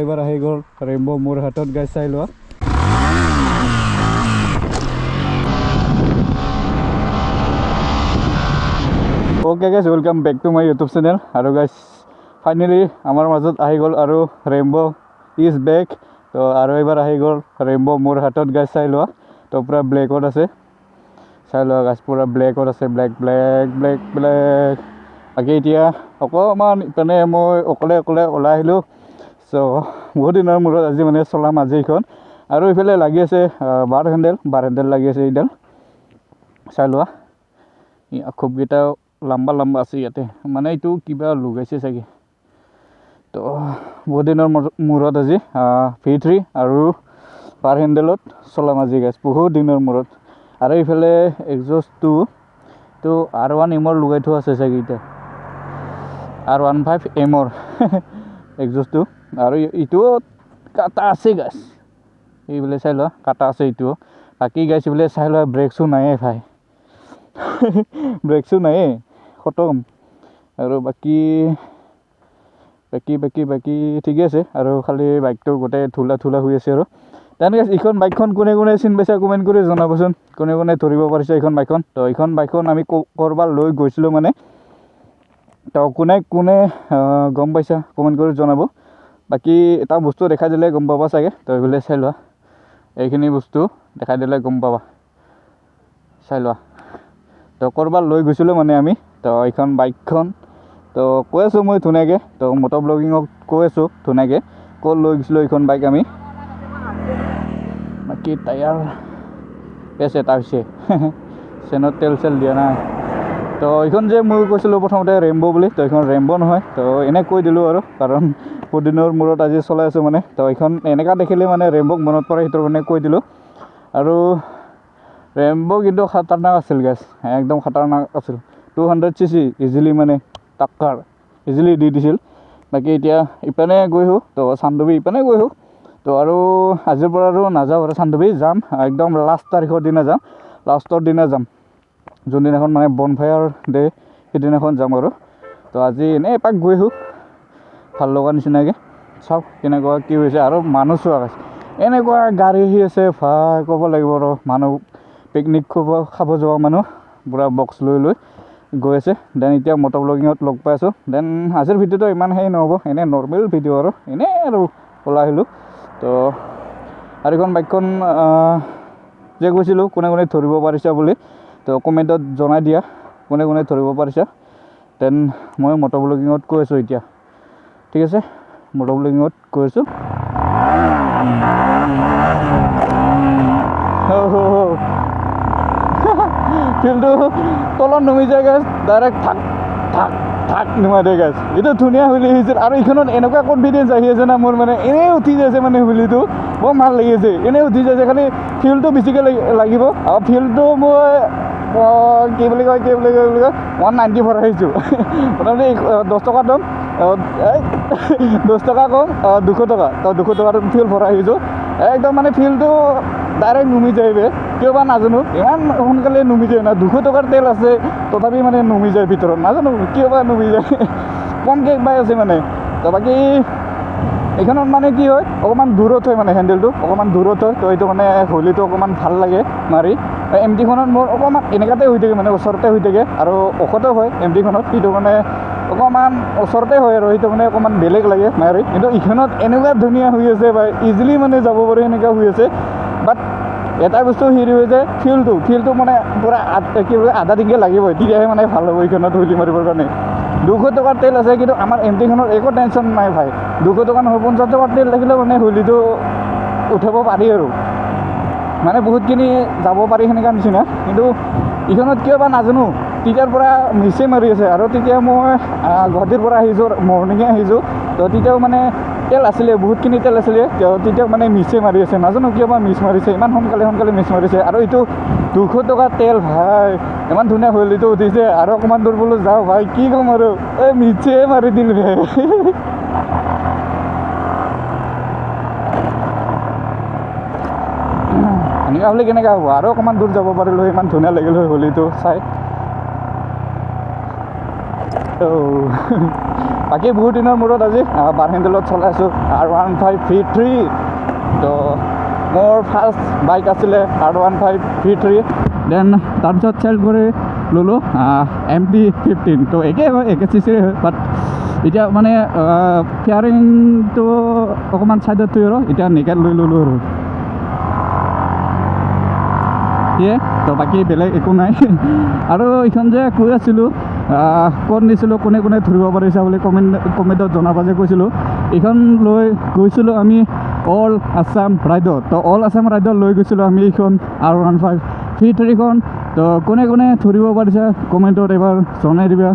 এইবাৰ আহি গ'ল ৰেইনবো মোৰ হাতত গাইছ চাই লোৱা okay guys welcome back to my YouTube channel और गाइस फाइनली आमार मजत आहि गल और रेइनबो इज बैक तो और एबार आहि गल रेइनबो मोर हातत गाइस चाइ लोआ तो पूरा ब्लैकत आछे चाइ लोआ गाइस पूरा ब्लैकत आछे ब्लैक ब्लैक ब्लैक ब्लैक बाकी इतिया अकमान इपाने मैं अकले अकले ओला आहिलो सो बहुत दिনৰ মূৰত আজি মানে চলাম আজি এখন আৰু ইফালে লাগি আছে বাৰ হেন্ডেল লাগি আছে ইডাল চাই লোৱা ই খুবকেইটা लम्बा लम्बा আছে ইয়াতে মানে এইটো কিবা লগাইছে চাগে তো বহুত দিনৰ মূৰত আজি V3 আৰু পাৰ হেন্ডেলত চলাম আজি গাইছ বহুত দিনৰ মূৰত আৰু ইফালে এক্সজস্টটো তো R1 এমৰ লগাই থোৱা আছে চাগে এটা R15 এমৰ এক্সজস্টটো আৰু ইটো কাটা আছে গাইছ এইবিলাক চাই লোৱা কাটা আছে ইটো বাকি গাইছ এইবিলাক চাই লোৱা ব্ৰেকছো নাই ভাই ব্ৰেকছো নাই खतम और बाकी ठीक है और खाली बाइक तो गोटे थुला थुला हुई आछे और देन गाइस इखन बाइकखन कोने कोने चिन पाइसा कमेन्ट करे जनाबोसुन कोने कोने धरिब पारिसे इखन बाइकखन तो इखन बाइकखन आमी करबा लई गइसिलो माने तो कोने कोने गम पाइसा कमेन्ट करे जनाबो बाकी एटा बस्तु देखा दिले गम पाबा सागे तो एबले चाइ लोआ एखिनि बस्तु देखा दिले गम पाबा चाइ लोआ तो करबा लई गइसिलो माने आमी तो इखन बाइकखन तो কৈ আছো মই ধুনাকে তো মটো ব্লগিংক কৈ আছো ধুনাকে কল লৈ গিছিলো ইখন বাইক আমি বাকি টায়ার পেছে তাইছে সেনত তেল সেল দিয়া না তো ইখন যে মই কৈছিলো প্ৰথমতে ৰেইনবো বুলি তো ইখন ৰেইনবো নহয় তো এনে কৈ দিলো আৰু কাৰণ পদিনৰ মূৰত আজি চলাই আছো মানে তো ইখন এনেকা দেখিলে মানে ৰেইনবো মনত পৰে হিতৰ কাৰণে কৈ দিলো আৰু ৰেইনবো কিন্তু খতৰনাক আছিল গাইস একদম খতৰনাক আছিল 200cc इजिली माने टक्कर इजिली दी दिसिल बाकी इतिया इपाने गई हो तो सान्दुबी इपाने गई हो तो आरो आजिर पर आरो नाजाव आरो सान्दुबी जाम एकदम लास्ट तारिखर दिना जाम लास्टर दिना जाम जोन दिनाखन माने बनफायर डे सेदिनाखन जाम आरो तो আজি एने एपाक गई हो ভাল লগা নিচিনাকে চাও কেনেকুৱা কি হৈছে আৰু মানুহ চোৱা গাইছ এনেকুৱা গাড়ী হি আছে ভাই ক'ব লাগিব আৰু মানুহ পিকনিক খাব যোৱা মানুহ পুৰা বক্স লৈ গৈ আছে দেন এতিয়া মটো ব্লগিংত লগ পাই আছো দেন আজিৰ ভিডিওটো ইমান হেই নহব এনে নৰ্মেল ভিডিও আৰু এনে আৰু ওলা আহিলো তো আৰু এখন বাইকখন যে গৈছিলো কোনে কোনে ধৰিব পাৰিছা বুলি তো কমেন্টত জনাই দিয়া কোনে কোনে ধৰিব পাৰিছা দেন মই মটো ব্লগিংত কৈ আছো এতিয়া ঠিক আছে মটো ব্লগিংত কৈ আছো কিন্তু তলত নমি যায় গাইছ ডাইৰেক্ট থাক থাক থাক নমাই দিয়ে গাইছ এইটো ধুনীয়া হুইলি আহিছিল আৰু এইখনত এনেকুৱা কনফিডেঞ্চ আহি আছে না মোৰ মানে এনেই উঠি যাইছে মানে হুইলিটো বৰ ভাল লাগি আছে এনেই উঠি যাইছে খালি ফিলটো বেছিকৈ লাগিব আৰু ফিলটো মই কি বুলি কয় 190 ভৰাই আহিছোঁ মোটামুটি 10 টকা দাম 10 টকা কম 200 টকা তো 200 টকাৰ ফিল ভৰাই আহিছোঁ একদম মানে ফিলটো ডাইৰেক্ট নুমি যায়বে কিয় বা নাজানো ইমান সোনকালে নুমি যায় না 200 টকাৰ তেল আছে তথাপি মানে নুমি যায় ভিতৰত নাজানো কিয় বা নুমি যায় কমকে বাই আছে মানে তো বাকি এইখনত মানে কি হয় অকমান দূৰত হয় মানে হেন্ডেলটো অকমান দূৰত হয় তো এইটো মানে হলিটো অকমান ভাল লাগে মাৰি এমটিখনত মোৰ অকমান এনেকাতে হৈ থাকে মানে ওচৰতে হৈ থাকে আৰু ওখতে হয় এমটিখনত সেইটো মানে অকমান ওচৰতে হয় আৰু সেইটো মানে অকমান বেলেগ লাগে মাৰি কিন্তু ইখনত এনেকুৱা ধুনীয়া হৈ আছে বা ইজিলি মানে যাব পাৰি এনেকুৱা হৈ আছে বাট এটা বস্তু হেৰি হৈ যায় ফিলটো মানে পুৰা কি বুলি আধা দিনকে লাগিব তেতিয়াহে মানে ভাল হ'ব এইখনত হুইলি মাৰিবৰ কাৰণে 200 টকাৰ তেল আছে কিন্তু আমাৰ এমটিখনত একো টেনশ্যন নাই ভাই 200 টকা নহয় 50 টকাৰ তেল থাকিলে মানে হুইলিটো উঠাব পাৰি আৰু মানে বহুতখিনি যাব পাৰি সেনেকুৱা নিচিনা কিন্তু ইখনত কিয় বা নাজানো তেতিয়াৰ পৰা মিছে মাৰি আছে আৰু তেতিয়া মই গুৱাহাটীৰ পৰা আহিছোঁ মৰ্ণিঙে আহিছোঁ তো তেতিয়াও মানে তেল আছিলে বহুতখিনি তেল আছিলে তেতিয়াও মানে মিছে মাৰি আছে নাজানো কিয় বা মিছ মাৰিছে ইমান সোনকালে মিছ মাৰিছে আৰু এইটো 200 টকা তেল ভাই ইমান ধুনীয়া হুইলিটো উঠিছে আৰু অকণমান দূৰ বোলো যাওঁ ভাই কি ক'ম আৰু এই মিছে মাৰি দিল ভাই এনেকুৱা হ'লে কেনেকুৱা হ'ব আৰু অকণমান দূৰ যাব পাৰিলোঁ ইমান ধুনীয়া লাগিল হয় হুইলিটো চাই তো বাকী বহুত দিনৰ মূৰত আজি বাৰ হেণ্ডেলত চলাই আছোঁ R15 V3 তো মোৰ ফাৰ্ষ্ট বাইক আছিলে R15 V3 দেন তাৰপিছত চেল কৰি ল'লোঁ MT-15 তো একে হয় একে চিচিৰে হয় বাট এতিয়া মানে ফেয়াৰিংটো অকণমান ছাইডত থৈ আৰু এতিয়া নেকেট লৈ ল'লোঁ আৰু সেয়ে তো বাকী বেলেগ একো নাই আৰু এইখন যে কৈ আছিলোঁ ক'ত নিছিলোঁ কোনে কোনে ধৰিব পাৰিছা বুলি কমেণ্টত জনাব যে কৈছিলোঁ এইখন লৈ গৈছিলোঁ আমি অল আছাম ৰাইডত তো অল আছাম ৰাইডত লৈ গৈছিলোঁ আমি এইখন R15 V3খন তো কোনে কোনে ধৰিব পাৰিছা কমেণ্টত এবাৰ জনাই দিবা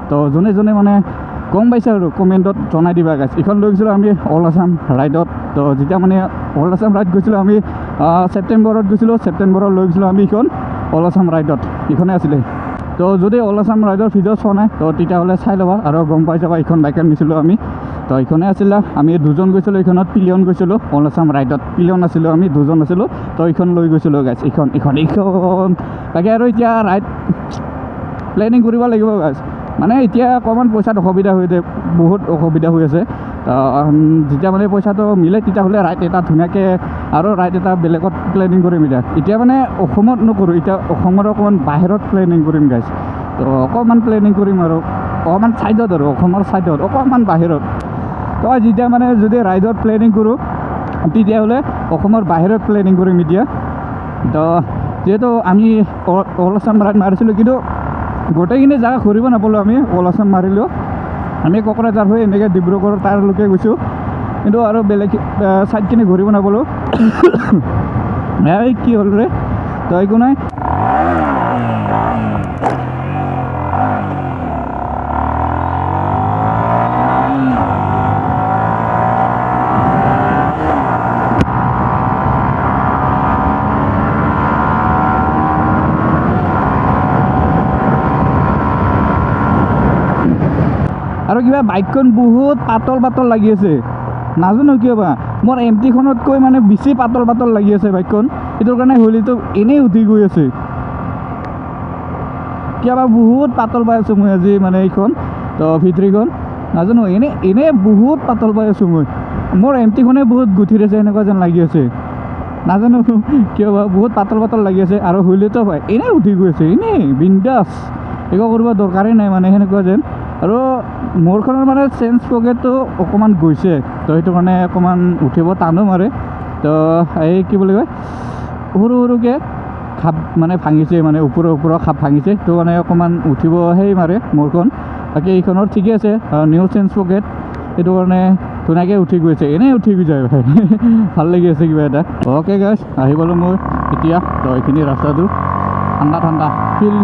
তো যোনে যোনে মানে গম পাইছে আৰু কমেণ্টত জনাই দিবা গাইছ এইখন লৈ গৈছিলোঁ আমি অল আছাম ৰাইডত তো যেতিয়া মানে অল আছাম ৰাইড গৈছিলোঁ আমি ছেপ্টেম্বৰত গৈছিলোঁ ছেপ্টেম্বৰত লৈ গৈছিলোঁ আমি এইখন অল আছাম ৰাইডত এইখনে আছিলে তো যদি অল আছাম ৰাইডৰ ভিডিঅ' চোৱা নাই তো তেতিয়াহ'লে চাই ল'বা আৰু গম পাই যাবা এইখন বাইকত নিছিলোঁ আমি তো এইখনে আছিলে আমি দুজন গৈছিলোঁ এইখনত পিলিয়ন গৈছিলোঁ অল আছাম ৰাইডত পিলিয়ন আছিলোঁ আমি দুজন আছিলোঁ তো এইখন লৈ গৈছিলোঁ গাইছ এইখন তাকে আৰু এতিয়া ৰাইড প্লেনিং কৰিব লাগিব গাইছ মানে এতিয়া অকণমান পইচাত অসুবিধা হৈ আছে বহুত অসুবিধা হৈ আছে যেতিয়া মানে পইচাটো মিলে তেতিয়াহ'লে ৰাইড এটা ধুনীয়াকৈ আৰু ৰাইড এটা বেলেগত প্লেনিং কৰিম এতিয়া মানে অসমত নকৰোঁ এতিয়া অসমৰ অকণমান বাহিৰত প্লেনিং কৰিম গাইছ তো অকণমান প্লেনিং কৰিম আৰু অকণমান ছাইডত আৰু অসমৰ ছাইডত অকণমান বাহিৰত তো যেতিয়া মানে যদি ৰাইডত প্লেনিং কৰোঁ তেতিয়াহ'লে অসমৰ বাহিৰত প্লেনিং কৰিম এতিয়া তো যিহেতু আমি অল আছাম ৰাইড মাৰিছিলোঁ কিন্তু গোটেইখিনি জেগা ঘূৰিব নাপালোঁ আমি অল আছাম মাৰিলোঁ আমি কোকৰাঝাৰ হৈ এনেকৈ ডিব্ৰুগড় তাৰলৈকে গৈছোঁ কিন্তু আৰু বেলেগ ছাইডখিনি ঘূৰিব নাপালোঁ এই কি হ'ল ৰে তো একো নাই আৰু কিবা বাইকখন বহুত পাতল লাগি আছে নাজানো কিয় বা মোৰ MT-খনতকৈ মানে বেছি পাতল লাগি আছে বাইকখন এইটোৰ কাৰণে হুইলটো এনেই উঠি গৈ আছে কিবা বহুত পাতল পাই আছোঁ মই আজি মানে এইখন তো V3খন নাজানো এনেই বহুত পাতল পাই আছোঁ মই মোৰ MT-খনে বহুত গুঠি আছে এনেকুৱা যেন লাগি আছে নাজানো কিয় বা বহুত পাতল লাগি আছে আৰু হুইলটো এনেই উঠি গৈ আছে এনেই বিন্দাছ একো কৰিব দৰকাৰেই নাই মানে সেনেকুৱা যেন আৰু মোৰখনৰ মানে চেঞ্জ পকেটটো অকণমান গৈছে তো সেইটো কাৰণে অকণমান উঠিব টানো মাৰে তো এই কি বুলি কয় সৰুকৈ খাপ মানে ভাঙিছে মানে ওপৰৰ খাপ ভাঙিছে তো মানে অকণমান উঠিব সেই মাৰে মোৰখন বাকী এইখনৰ ঠিকে আছে নিউ চেঞ্জ পকেট সেইটো কাৰণে ধুনীয়াকৈ উঠি গৈছে এনেই উঠি গৈ যায় ভাই ভাল লাগি আছে কিবা এটা অ'কে গাইছ আহি পালোঁ মই এতিয়া তো এইখিনি ৰাস্তাটো ঠাণ্ডা ফিল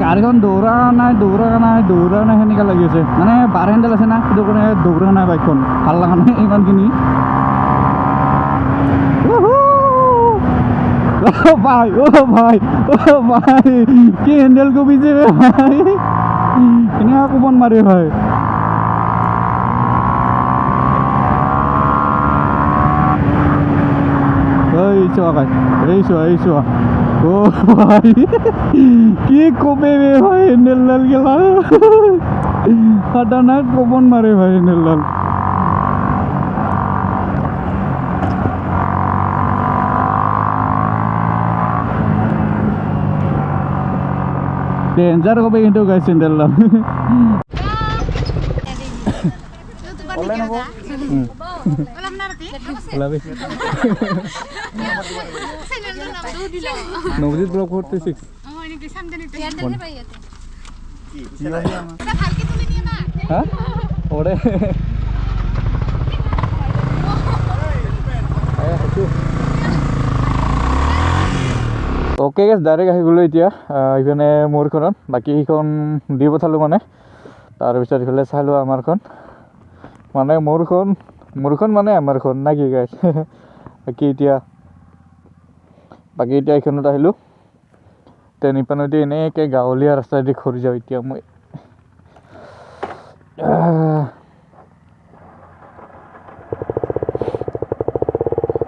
গাড়ীখন দৌৰা নাই সেনেকুৱা লাগি আছে মানে বাৰ হেণ্ডেল আছে না সেইটো কাৰণে দৌৰা নাই বাইকখন ভাল লগা নাই ইমানখিনি ভাই কি হেণ্ডেল কমিছে ভাই এনেকুৱা কোপন মাৰে ভাই এই চোৱা ও ভাই কি কবে ভাই হেণ্ডেলডাল গেলা খতরনাক কোপন মারে ভাই হেণ্ডেলডাল ডেঞ্জার হবে কিন্তু গাইস হেণ্ডেলডাল অনলাইন হ'ব ওলাবি নবজিৎ ব্লগ 46 হ্যাঁ ওরে অ'কে গেছ ডাইৰেক্ট আহি গ'লোঁ এতিয়া ইফালে মোৰখনত বাকী সেইখন দি পঠালোঁ মানে তাৰপিছত ইফালে চালোঁ আমাৰখন মানে মোৰখন মানে আমাৰখন না কি গাইছ বাকী এতিয়া এইখনত আহিলোঁ ইপানেদি এনেকৈ গাঁৱলীয়া ৰাস্তাইদি ঘূৰি যাওঁ এতিয়া মই।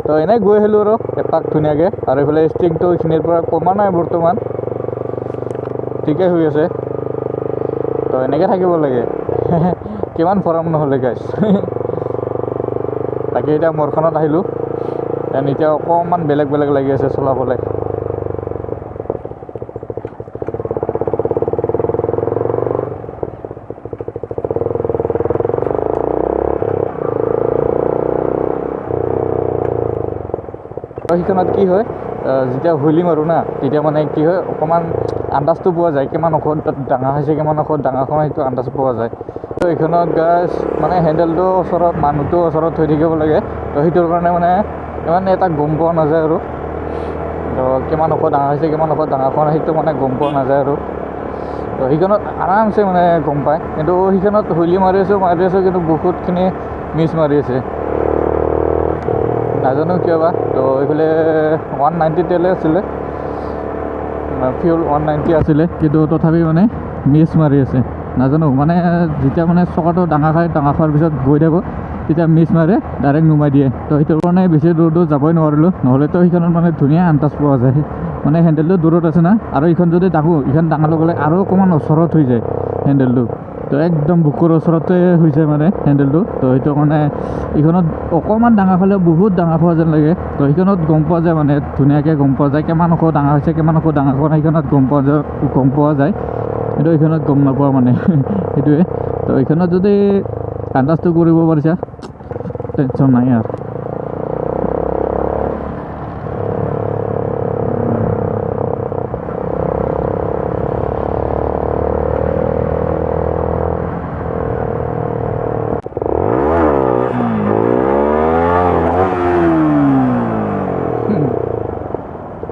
তো এনেই গৈ আহিলোঁ আৰু এপাক ধুনীয়াকৈ। আৰু এইফালে ষ্টিংটো এইখিনিৰ পৰা কমা নাই বৰ্তমান, ঠিকেই হৈ আছে। তো এনেকৈ থাকিব লাগে। কিমান ভৰাম নহ'লে গাইছ। তাকে এতিয়া মোৰখনত আহিলোঁ, এতিয়া অকণমান বেলেগ লাগি আছে চলাবলৈ। সেইখনত কি হয়, যেতিয়া হুইলি মাৰোঁ না, তেতিয়া মানে কি হয় অকণমান আন্দাজটো পোৱা যায়, কিমান ঔষধ ডাঙৰ হৈছে, কিমান ঔষধ ডাঙৰখন সেইটো আন্দাজ পোৱা যায়। তো এইখনত গাছ মানে হেণ্ডেলটো ওচৰত, মানুহটো ওচৰত থৈ থাকিব লাগে। তো সেইটোৰ কাৰণে মানে ইমান এটা গম পোৱা নাযায় আৰু। তো কিমান ঔষধ ডাঙৰ হৈছে, কিমান ঔষধ ডাঙৰখন সেইটো মানে গম পোৱা নাযায় আৰু। তো সেইখনত আৰামছে মানে গম পায়। কিন্তু সেইখনত হুইলি মাৰি আছোঁ কিন্তু বহুতখিনি মিছ মাৰি আছে, নাজানো কিয় বা। তো এইফালে 190 তেলে আছিলে, ফিউল 190 আছিলে, কিন্তু তথাপি মানে মিছ মাৰি আছে। নাজানো মানে যেতিয়া মানে চকাটো ডাঙৰ খোৱাৰ পিছত গৈ থাকোঁ, তেতিয়া মিছ মাৰে, ডাইৰেক্ট নুমাই দিয়ে। তো সেইটোৰ কাৰণে বেছি দূৰ যাবই নোৱাৰিলোঁ, নহ'লেতো সেইখনত মানে ধুনীয়া আন্দাজ পোৱা যায়। মানে হেণ্ডেলটো দূৰত আছে না, আৰু এইখন যদি ডাঙো, এইখন ডাঙৰ লগে লগে আৰু অকণমান ওচৰত হৈ যায় হেণ্ডেলটো। তো একদম বুকুৰ ওচৰতে হৈ যায় মানে হেণ্ডেলটো। তো সেইটো কাৰণে এইখনত অকণমান ডাঙৰ হ'লেও বহুত ডাঙৰ হোৱা যেন লাগে। তো সেইখনত গম পোৱা যায়, মানে ধুনীয়াকৈ গম পোৱা যায় কিমান ওখ ডাঙৰ হৈছে, কিমান ওখ ডাঙৰ হোৱা সেইখনত গম পোৱা যায়। কিন্তু এইখনত গম নাপোৱা মানে সেইটোৱে। তো এইখনত যদি আন্দাজটো কৰিব পাৰিছা, টেনশ্যন নাই আৰু।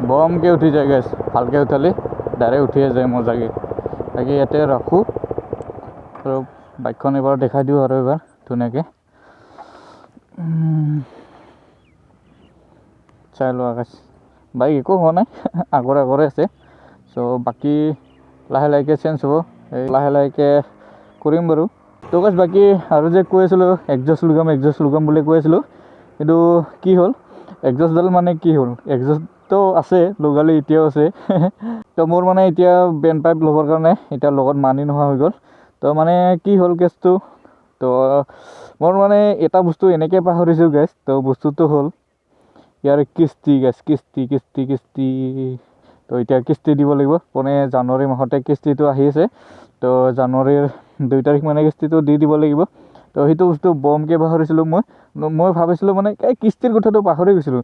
বমকৈ উঠি যায় গেছ, ভালকৈ উঠালি ডাইৰেক্ট উঠিয়ে যায় মজাকৈ। তাকে ইয়াতে ৰাখোঁ আৰু বাইকখন এবাৰ দেখাই দিওঁ আৰু এবাৰ ধুনীয়াকৈ চাই লোৱা গেছ। বাইক একো হোৱা নাই, আগৰে আছে। চ' বাকী লাহেকৈ চেঞ্জ হ'ব, এই লাহেকৈ কৰিম বাৰু। তো গেছ বাকী আৰু যে কৈ আছিলোঁ এক্সজষ্ট লগাম বুলি কৈ আছিলোঁ, কিন্তু কি হ'ল এক্সজষ্টডাল মানে কি হ'ল, এক্সজষ্টটো আছে লগালে এতিয়াও আছে। তো মোৰ মানে এতিয়া বেণ্ড পাইপ ল'বৰ কাৰণে এতিয়া লগত মানি নোহোৱা হৈ গ'ল। তো মানে কি হ'ল কেছটো, তো মোৰ মানে এটা বস্তু এনেকৈ পাহৰিছোঁ গেছ। তো বস্তুটো হ'ল ইয়াৰ কিস্তি। তো এতিয়া কিস্তি দিব লাগিব, মানে জানুৱাৰী মাহতে কিস্তিটো আহি আছে। তো জানুৱাৰীৰ 2 তাৰিখ মানে কিস্তিটো দি দিব লাগিব। তো সেইটো বস্তু বমকৈ পাহৰিছিলোঁ মই ভাবিছিলোঁ মানে এই কিস্তিৰ কথাটো পাহৰি গৈছিলোঁ,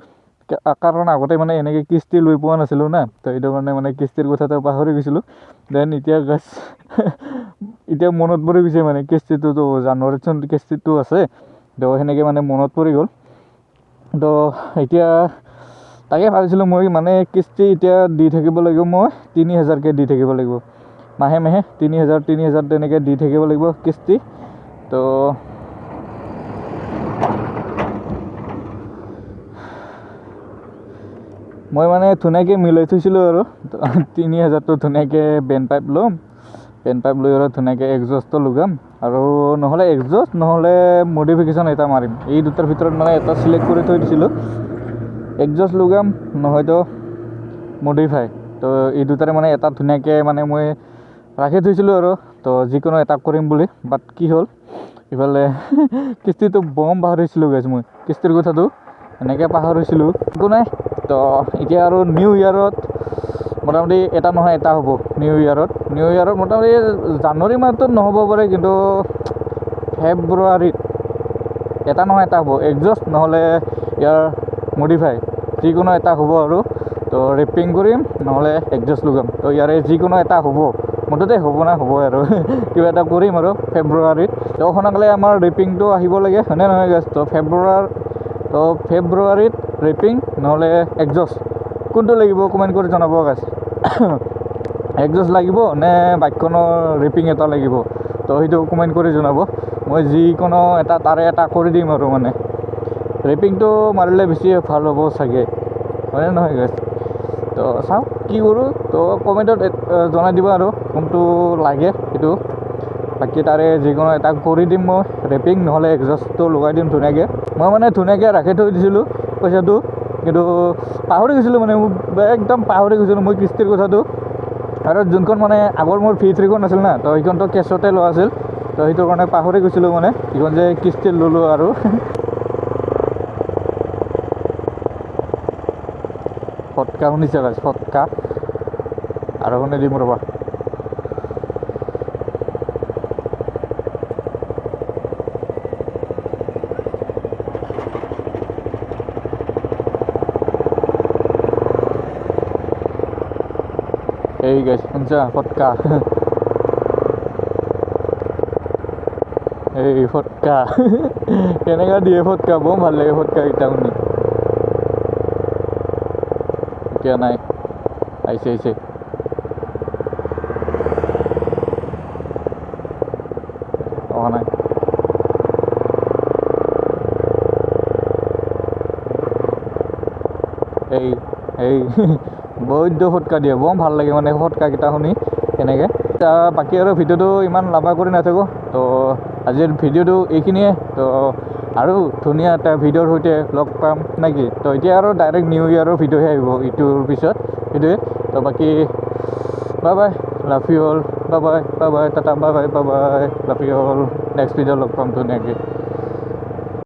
কাৰণ আগতে মানে এনেকৈ কিস্তি লৈ পোৱা নাছিলোঁ না। তো সেইটো কাৰণে মানে কিস্তিৰ কথাটো পাহৰি গৈছিলোঁ। দেন এতিয়া গেছ এতিয়া মনত পৰি গৈছে, মানে কিস্তিটোতো জানুৱাৰীত কিস্তিটো আছে। তো সেনেকৈ মানে মনত পৰি গ'ল। তো এতিয়া তাকে ভাবিছিলোঁ মই মানে কিস্তি এতিয়া দি থাকিব লাগিব, মই 3000কৈ দি থাকিব লাগিব মাহে 3000 তেনেকৈ দি থাকিব লাগিব কিস্তি। তো মই মানে ধুনীয়াকৈ মিলাই থৈছিলোঁ আৰু 3000টো ধুনীয়াকৈ বেণ্ড পাইপ ল'ম, আৰু ধুনীয়াকৈ এক্সজষ্টটো লগাম, আৰু নহ'লে এক্সজষ্ট নহ'লে মডিফিকেশ্যন এটা মাৰিম। এই দুটাৰ ভিতৰত মানে এটা চিলেক্ট কৰি থৈ দিছিলোঁ, এক্সজষ্ট লগাম নহয়তো মডিফাই। তো এই দুটাৰে মানে এটা ধুনীয়াকৈ মানে মই ৰাখি থৈছিলোঁ আৰু। তো যিকোনো এটা কৰিম বুলি, বাট কি হ'ল ইফালে কিস্তিটো বম পাহৰিছিলোঁ গেছ। মই কিস্তিৰ কথাটো এনেকৈ পাহৰিছিলোঁ, একো নাই। তো এতিয়া আৰু নিউ ইয়েৰত মোটামুটি এটা নহয় এটা হ'ব। নিউ ইয়েৰত মোটামুটি জানুৱাৰী মাহটোত নহ'ব পাৰে, কিন্তু ফেব্ৰুৱাৰীত এটা নহয় এটা হ'ব, এক্সজষ্ট নহ'লে ইয়াৰ মডিফাই, যিকোনো এটা হ'ব আৰু। তো ৰেপিং কৰিম নহ'লে এক্সজষ্ট লগাম। তো ইয়াৰে যিকোনো এটা হ'ব, মুঠতে হ'ব আৰু কিবা এটা কৰিম আৰু ফেব্ৰুৱাৰীত। তো সোনকালে আমাৰ ৰেপিংটো আহিব লাগে, হয়নে নহয় গেছ? তো ফেব্ৰুৱাৰীত ৰেপিং নহ'লে এক্সজষ্ট, কোনটো লাগিব কমেণ্ট কৰি জনাব গেছ। এক্সজষ্ট লাগিব নে বাইকখনৰ ৰেপিং এটা লাগিব? তো সেইটো কমেণ্ট কৰি জনাব, মই যিকোনো এটা তাৰে এটা কৰি দিম আৰু। মানে ৰেপিংটো মাৰিলে বেছি ভাল হ'ব চাগে, হয়নে নহয় গেছ? তো চাওঁ কি কৰোঁ, তো কমেণ্টত জনাই দিব আৰু কোনটো লাগে সেইটো। বাকী তাৰে যিকোনো এটা কৰি দিম মই, ৰেপিং নহ'লে এক্সজষ্টটো লগাই দিম ধুনীয়াকৈ। মই মানে ধুনীয়াকৈ ৰাখি থৈ দিছিলোঁ পইচাটো, কিন্তু পাহৰি গৈছিলোঁ মানে, মোক একদম পাহৰি গৈছিলোঁ মই কিস্তিৰ কথাটো। আৰু যোনখন মানে আগৰ মোৰ V3খন আছিল না, তো সেইখনতো কেছতে লোৱা আছিল, তো সেইটোৰ কাৰণে পাহৰি গৈছিলোঁ মানে, সেইখন যে কিস্তিত ল'লোঁ আৰু। ফটকা শুনিছে গাইজ, ফটকা আৰু শুনি দিম ৰ'বা। এই গাইজ শুনছা ফটকা। এই ফটকা কেনেকুৱা দিয়ে ফটকা, বৰ ভাল লাগে ফটকা কেইটা শুনি। এতিয়া নাই, আহিছে অহা নাই। এই বৈদ্য ফটকা দিয়ে, বৰ ভাল লাগে মানে ফটকাকেইটা শুনি এনেকৈ। বাকী আৰু ভিডিঅ'টো ইমান লম্বা কৰি নাথাকোঁ, তো আজিৰ ভিডিঅ'টো এইখিনিয়ে। তো আৰু ধুনীয়া এটা ভিডিঅ'ৰ সৈতে লগ পাম নেকি। তো এতিয়া আৰু ডাইৰেক্ট নিউ ইয়েৰৰ ভিডিঅ'হে আহিব ইটোৰ পিছত, সেইটোৱে। তো বাকী bye bye, love you all, bye bye tata, bye bye love you all. Next video' লগ পাম ধুনীয়াকৈ।